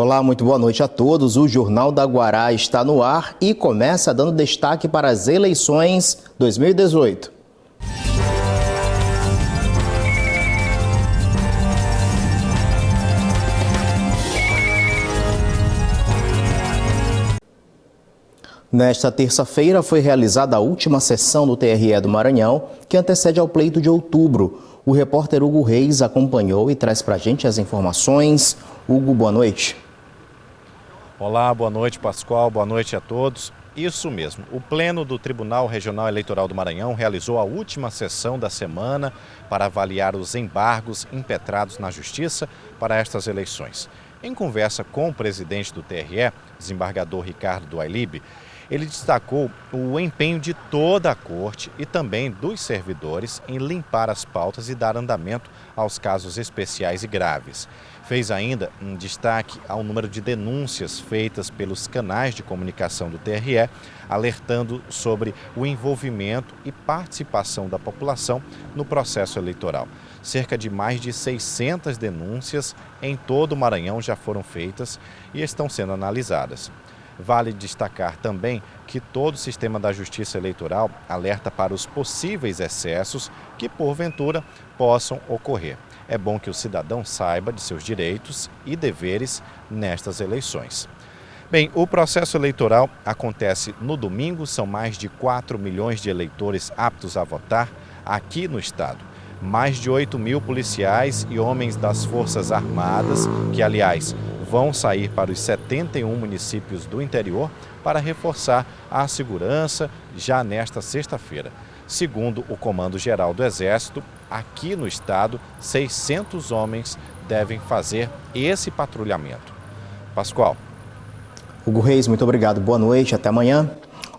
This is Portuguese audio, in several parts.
Olá, muito boa noite a todos. O Jornal da Guará está no ar e começa dando destaque para as eleições 2018. Nesta terça-feira foi realizada a última sessão do TRE do Maranhão, que antecede ao pleito de outubro. O repórter Hugo Reis acompanhou e traz para a gente as informações. Hugo, boa noite. Olá, boa noite, Pascoal, boa noite a todos. Isso mesmo, o Pleno do Tribunal Regional Eleitoral do Maranhão realizou a última sessão da semana para avaliar os embargos impetrados na Justiça para estas eleições. Em conversa com o presidente do TRE, desembargador Ricardo do Ailib, ele destacou o empenho de toda a corte e também dos servidores em limpar as pautas e dar andamento aos casos especiais e graves. Fez ainda um destaque ao número de denúncias feitas pelos canais de comunicação do TRE, alertando sobre o envolvimento e participação da população no processo eleitoral. Cerca de mais de 600 denúncias em todo o Maranhão já foram feitas e estão sendo analisadas. Vale destacar também que todo o sistema da Justiça Eleitoral alerta para os possíveis excessos que, porventura, possam ocorrer. É bom que o cidadão saiba de seus direitos e deveres nestas eleições. Bem, o processo eleitoral acontece no domingo, são mais de 4 milhões de eleitores aptos a votar aqui no estado. Mais de 8 mil policiais e homens das Forças Armadas, que, aliás, vão sair para os 71 municípios do interior para reforçar a segurança já nesta sexta-feira. Segundo o Comando-Geral do Exército, aqui no estado, 600 homens devem fazer esse patrulhamento. Pascoal. Hugo Reis, muito obrigado. Boa noite, até amanhã.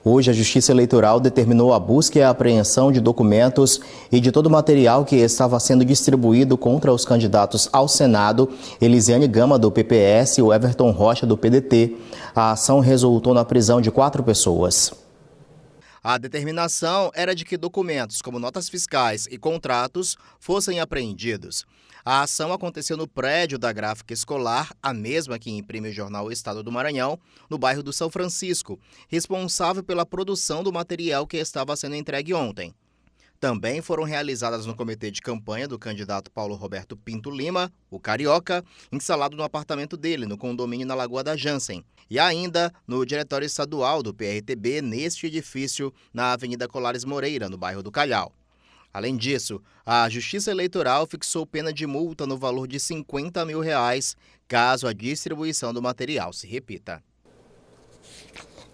Hoje, a Justiça Eleitoral determinou a busca e a apreensão de documentos e de todo o material que estava sendo distribuído contra os candidatos ao Senado, Elisiane Gama, do PPS, e o Everton Rocha, do PDT. A ação resultou na prisão de 4 pessoas. A determinação era de que documentos como notas fiscais e contratos fossem apreendidos. A ação aconteceu no prédio da Gráfica Escolar, a mesma que imprime o jornal Estado do Maranhão, no bairro do São Francisco, responsável pela produção do material que estava sendo entregue ontem. Também foram realizadas no comitê de campanha do candidato Paulo Roberto Pinto Lima, o Carioca, instalado no apartamento dele, no condomínio na Lagoa da Jansen, e ainda no diretório estadual do PRTB, neste edifício, na Avenida Colares Moreira, no bairro do Calhau. Além disso, a Justiça Eleitoral fixou pena de multa no valor de R$50 mil, caso a distribuição do material se repita.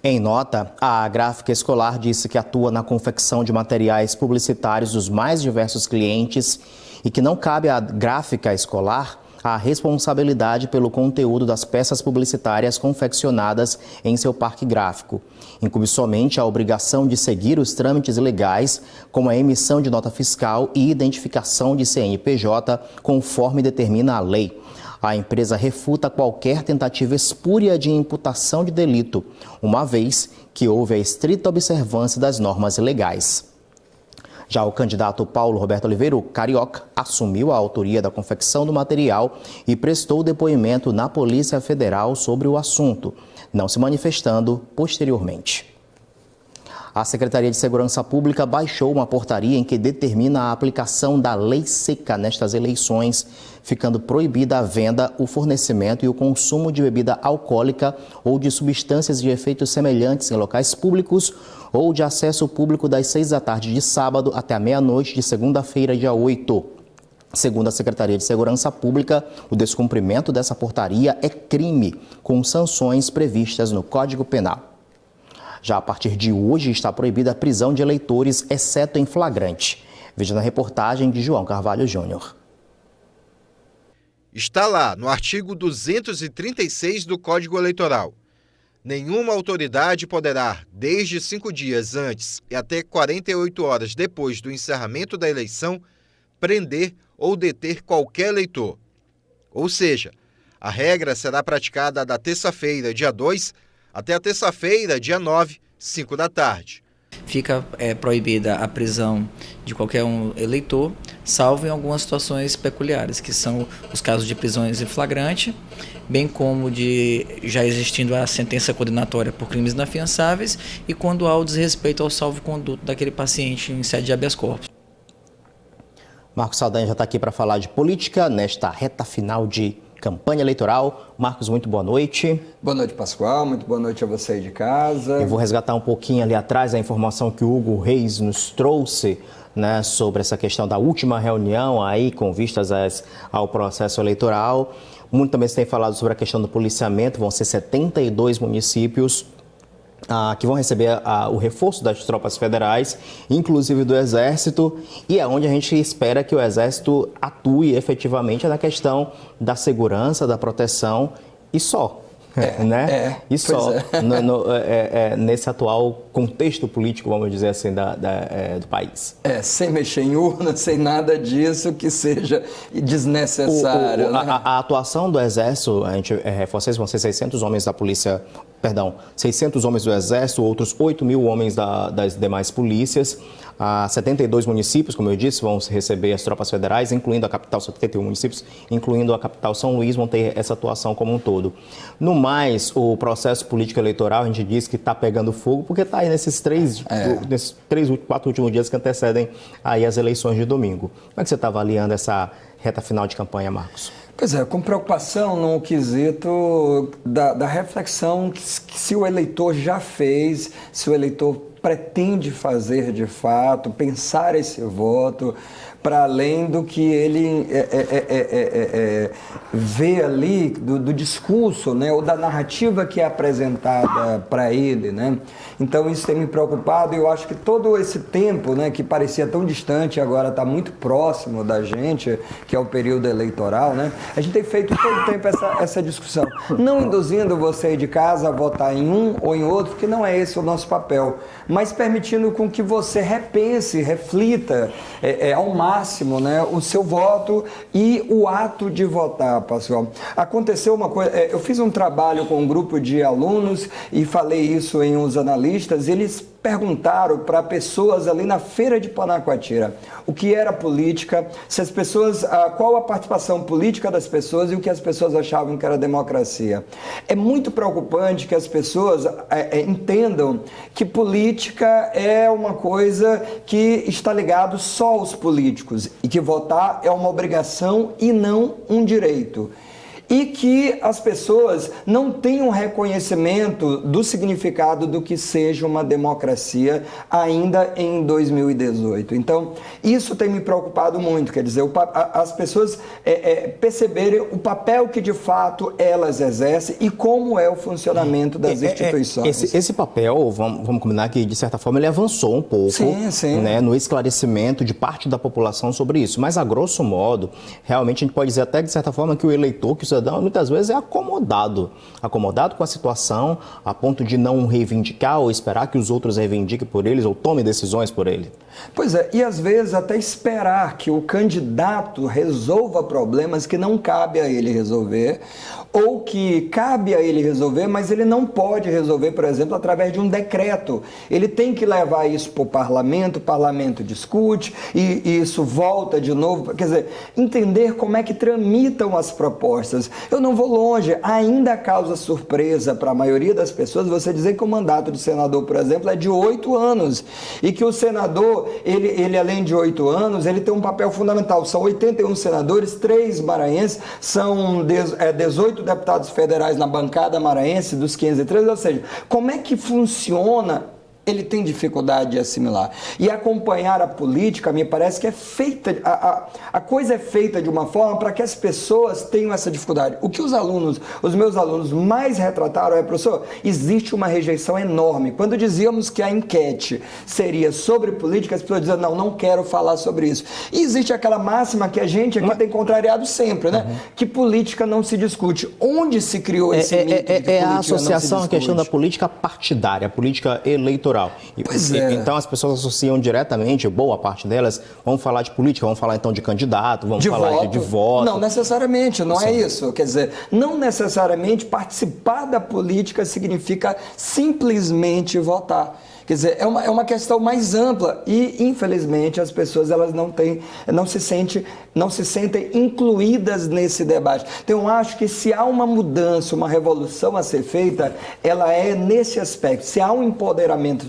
Em nota, a Gráfica Escolar disse que atua na confecção de materiais publicitários dos mais diversos clientes e que não cabe à Gráfica Escolar a responsabilidade pelo conteúdo das peças publicitárias confeccionadas em seu parque gráfico. Incumbe somente a obrigação de seguir os trâmites legais, como a emissão de nota fiscal e identificação de CNPJ, conforme determina a lei. A empresa refuta qualquer tentativa espúria de imputação de delito, uma vez que houve a estrita observância das normas legais. Já o candidato Paulo Roberto Oliveira, o Carioca, assumiu a autoria da confecção do material e prestou depoimento na Polícia Federal sobre o assunto, não se manifestando posteriormente. A Secretaria de Segurança Pública baixou uma portaria em que determina a aplicação da lei seca nestas eleições, ficando proibida a venda, o fornecimento e o consumo de bebida alcoólica ou de substâncias de efeitos semelhantes em locais públicos ou de acesso público das 6 da tarde de sábado até a meia-noite de segunda-feira, dia 8. Segundo a Secretaria de Segurança Pública, o descumprimento dessa portaria é crime, com sanções previstas no Código Penal. Já a partir de hoje está proibida a prisão de eleitores, exceto em flagrante. Veja na reportagem de João Carvalho Júnior. Está lá no artigo 236 do Código Eleitoral. Nenhuma autoridade poderá, desde 5 dias antes e até 48 horas depois do encerramento da eleição, prender ou deter qualquer eleitor. Ou seja, a regra será praticada da terça-feira, dia 2, até a terça-feira, dia 9, 5 da tarde. Fica proibida a prisão de qualquer um eleitor, salvo em algumas situações peculiares, que são os casos de prisões em flagrante, bem como de já existindo a sentença condenatória por crimes inafiançáveis e quando há o desrespeito ao salvo-conduto daquele paciente em sede de habeas corpus. Marcos Saldanha já está aqui para falar de política nesta reta final de campanha eleitoral. Marcos, muito boa noite. Boa noite, Pascoal. Muito boa noite a você aí de casa. Eu vou resgatar um pouquinho ali atrás a informação que o Hugo Reis nos trouxe, né, sobre essa questão da última reunião aí com vistas ao processo eleitoral. Muito também se tem falado sobre a questão do policiamento. Vão ser 72 municípios que vão receber o reforço das tropas federais, inclusive do Exército, e é onde a gente espera que o Exército atue efetivamente na questão da segurança, da proteção e só. E só, nesse atual contexto político, vamos dizer assim, do país. Sem mexer em urna, sem nada disso que seja desnecessário. A atuação do Exército, a gente reforça isso, vão ser 600 homens da polícia, 600 homens do Exército, outros 8 mil homens das demais polícias. 72 municípios, como eu disse, vão receber as tropas federais, incluindo a capital, 71 municípios, incluindo a capital São Luís, vão ter essa atuação como um todo. No mais, o processo político eleitoral, a gente diz que está pegando fogo, porque está aí nesses 4 últimos dias que antecedem aí as eleições de domingo. Como é que você está avaliando essa reta final de campanha, Marcos? Pois é, com preocupação no quesito da reflexão que se o eleitor já fez, se o eleitor pretende fazer de fato, pensar esse voto, para além do que ele vê ali do discurso, né, ou da narrativa que é apresentada para ele, né? Então isso tem me preocupado e eu acho que todo esse tempo, né, que parecia tão distante, agora está muito próximo da gente, que é o período eleitoral, né? A gente tem feito todo o tempo essa discussão, não induzindo você aí de casa a votar em um ou em outro, que não é esse o nosso papel, mas permitindo com que você repense, reflita ao máximo, né, o seu voto e o ato de votar, Pascoal. Aconteceu uma coisa, eu fiz um trabalho com um grupo de alunos e falei isso em uns analistas, eles perguntaram para pessoas ali na feira de Panacoatira o que era política, se as pessoas, qual a participação política das pessoas e o que as pessoas achavam que era democracia. É muito preocupante que as pessoas entendam que política é uma coisa que está ligado só aos políticos e que votar é uma obrigação e não um direito. E que as pessoas não têm um reconhecimento do significado do que seja uma democracia ainda em 2018. Então, isso tem me preocupado muito, quer dizer, as pessoas perceberem o papel que de fato elas exercem e como é o funcionamento das instituições. Esse papel, vamos combinar que de certa forma ele avançou um pouco, sim. Né, no esclarecimento de parte da população sobre isso, mas a grosso modo, realmente a gente pode dizer até de certa forma que o eleitor, que o cidadão muitas vezes é acomodado com a situação, a ponto de não reivindicar ou esperar que os outros reivindiquem por eles ou tomem decisões por ele. Pois é, e às vezes até esperar que o candidato resolva problemas que não cabe a ele resolver, ou que cabe a ele resolver, mas ele não pode resolver, por exemplo, através de um decreto. Ele tem que levar isso para o parlamento discute, e isso volta de novo, quer dizer, entender como é que tramitam as propostas. Eu não vou longe, ainda causa surpresa para a maioria das pessoas você dizer que o mandato do senador, por exemplo, é de 8 anos, e que o senador, ele além de 8 anos, ele tem um papel fundamental. São 81 senadores, 3 maranhenses, são 18 deputados federais na bancada maranhense dos 513, ou seja, como é que funciona? Ele tem dificuldade de assimilar. E acompanhar a política, me parece que é feita, a coisa é feita de uma forma para que as pessoas tenham essa dificuldade. O que os meus alunos mais retrataram professor, existe uma rejeição enorme. Quando dizíamos que a enquete seria sobre política, as pessoas diziam, não quero falar sobre isso. E existe aquela máxima que a gente aqui tem contrariado sempre, né? Que política não se discute. Onde se criou esse mito de que política a associação, a questão da política partidária, a política eleitoral. Então as pessoas associam diretamente, boa parte delas, vamos falar de política, vamos falar então de candidato, vamos falar de voto. Não necessariamente, não é isso. Quer dizer, não necessariamente participar da política significa simplesmente votar. Quer dizer, é uma questão mais ampla e, infelizmente, as pessoas elas não se sentem incluídas nesse debate. Então, eu acho que se há uma mudança, uma revolução a ser feita, ela é nesse aspecto. Se há um empoderamento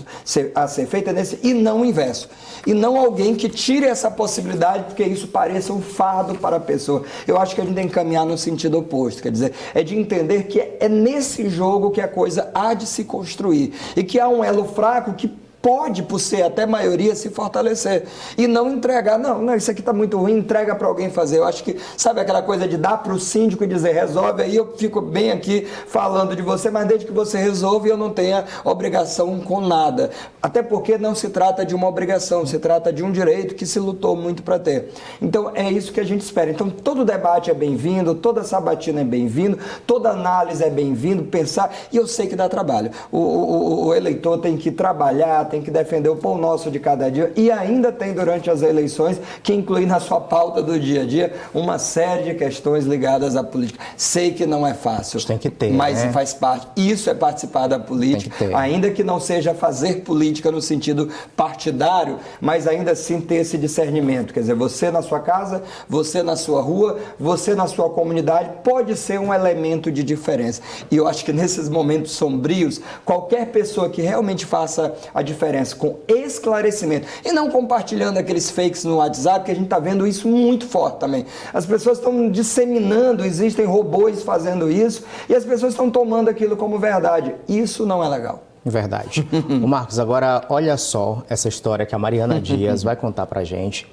a ser feito, é nesse, e não o inverso. E não alguém que tire essa possibilidade porque isso pareça um fardo para a pessoa. Eu acho que a gente tem que caminhar no sentido oposto, quer dizer, é de entender que é nesse jogo que a coisa há de se construir e que há um elo fraco que pode, por ser até maioria, se fortalecer e não entregar, não, isso aqui está muito ruim, entrega para alguém fazer. Eu acho que, sabe aquela coisa de dar para o síndico e dizer, resolve aí, eu fico bem aqui falando de você, mas desde que você resolve eu não tenho obrigação com nada. Até porque não se trata de uma obrigação, se trata de um direito que se lutou muito para ter. Então é isso que a gente espera. Então todo debate é bem-vindo, toda sabatina é bem-vindo, toda análise é bem-vindo, pensar, e eu sei que dá trabalho. O eleitor tem que trabalhar, tem que defender o pão nosso de cada dia e ainda tem durante as eleições que incluir na sua pauta do dia a dia uma série de questões ligadas à política. Sei que não é fácil, tem que ter, mas né? Faz parte. Isso é participar da política, ainda que não seja fazer política no sentido partidário, mas ainda assim ter esse discernimento. Quer dizer, você na sua casa, você na sua rua, você na sua comunidade pode ser um elemento de diferença. E eu acho que nesses momentos sombrios, qualquer pessoa que realmente faça a diferença com esclarecimento e não compartilhando aqueles fakes no WhatsApp, que a gente está vendo isso muito forte também. As pessoas estão disseminando, existem robôs fazendo isso e as pessoas estão tomando aquilo como verdade. Isso não é legal. Verdade. O Marcos, agora olha só essa história que a Mariana Dias vai contar pra gente,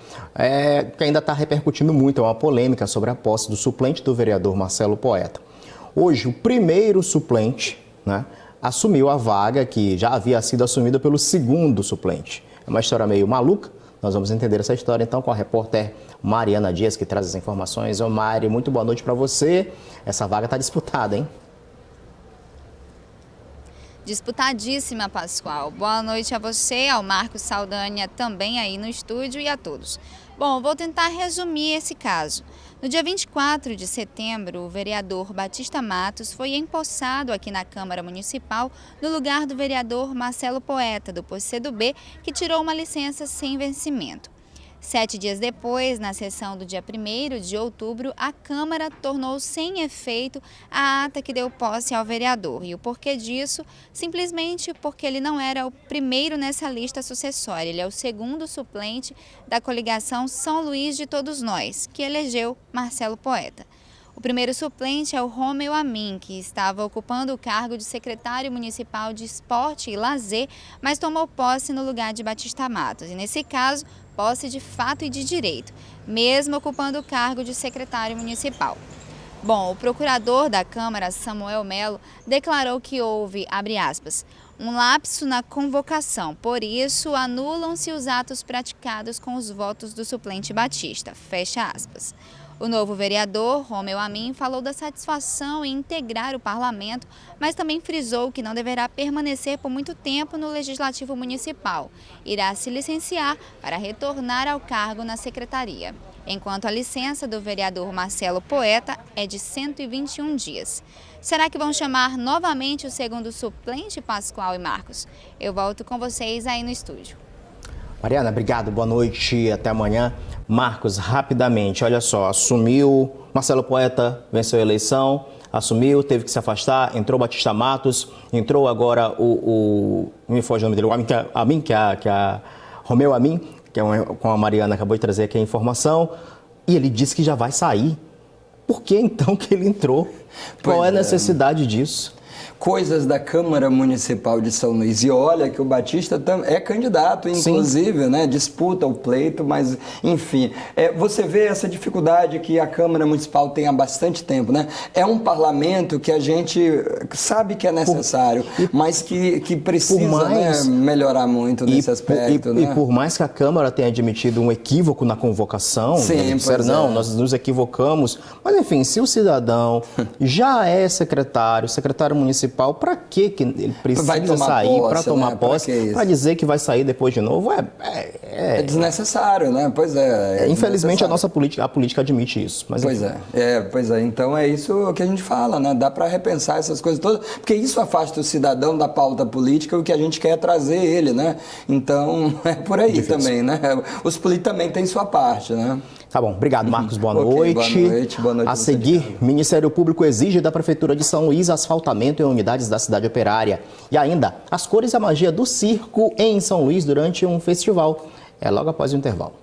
que ainda está repercutindo muito, é uma polêmica sobre a posse do suplente do vereador Marcelo Poeta. Hoje, o primeiro suplente, né, assumiu a vaga que já havia sido assumida pelo segundo suplente. É uma história meio maluca, nós vamos entender essa história então com a repórter Mariana Dias, que traz as informações. Ô Mari, muito boa noite para você. Essa vaga está disputada, hein? Disputadíssima, Pascoal. Boa noite a você, ao Marcos Saldanha também aí no estúdio e a todos. Bom, vou tentar resumir esse caso. No dia 24 de setembro, o vereador Batista Matos foi empossado aqui na Câmara Municipal no lugar do vereador Marcelo Poeta, do PCdoB, que tirou uma licença sem vencimento. 7 dias depois, na sessão do dia 1º de outubro, a Câmara tornou sem efeito a ata que deu posse ao vereador. E o porquê disso? Simplesmente porque ele não era o primeiro nessa lista sucessória. Ele é o segundo suplente da coligação São Luís de Todos Nós, que elegeu Marcelo Poeta. O primeiro suplente é o Romeu Amin, que estava ocupando o cargo de secretário municipal de Esporte e Lazer, mas tomou posse no lugar de Batista Matos. E nesse caso, posse de fato e de direito, mesmo ocupando o cargo de secretário municipal. Bom, o procurador da Câmara, Samuel Melo, declarou que houve, abre aspas, um lapso na convocação, por isso anulam-se os atos praticados com os votos do suplente Batista, fecha aspas. O novo vereador, Romeu Amin, falou da satisfação em integrar o parlamento, mas também frisou que não deverá permanecer por muito tempo no Legislativo Municipal. Irá se licenciar para retornar ao cargo na secretaria, enquanto a licença do vereador Marcelo Poeta é de 121 dias. Será que vão chamar novamente o segundo suplente, Pascoal e Marcos? Eu volto com vocês aí no estúdio. Mariana, obrigado, boa noite, até amanhã. Marcos, rapidamente, olha só, assumiu, Marcelo Poeta venceu a eleição, assumiu, teve que se afastar, entrou Batista Matos, entrou agora me foge o nome dele, Romeu Amin, que com a Mariana acabou de trazer aqui a informação, e ele disse que já vai sair. Por que então que ele entrou? Qual é a necessidade disso? Coisas da Câmara Municipal de São Luís. E olha que o Batista é candidato, inclusive, né? Disputa o pleito, mas, enfim. Você vê essa dificuldade que a Câmara Municipal tem há bastante tempo, né? É um parlamento que a gente sabe que é necessário, mas que precisa melhorar muito nesse aspecto. E por mais que a Câmara tenha admitido um equívoco na convocação, nós nos equivocamos, mas, enfim, se o cidadão já é secretário municipal, municipal, para que ele precisa sair para tomar posse, para dizer que vai sair depois de novo? É desnecessário, né? Pois é. Infelizmente a nossa política admite isso. Mas pois é. Então é isso que a gente fala, né? Dá para repensar essas coisas todas, porque isso afasta o cidadão da pauta política, o que a gente quer é trazer ele, né? Então é por aí também, né? Os políticos também têm sua parte, né? Tá bom, obrigado, Marcos. Boa noite. Boa noite. A seguir, Ministério Público exige da Prefeitura de São Luís asfaltamento em unidades da cidade operária. E ainda, as cores e a magia do circo em São Luís durante um festival. É logo após o intervalo.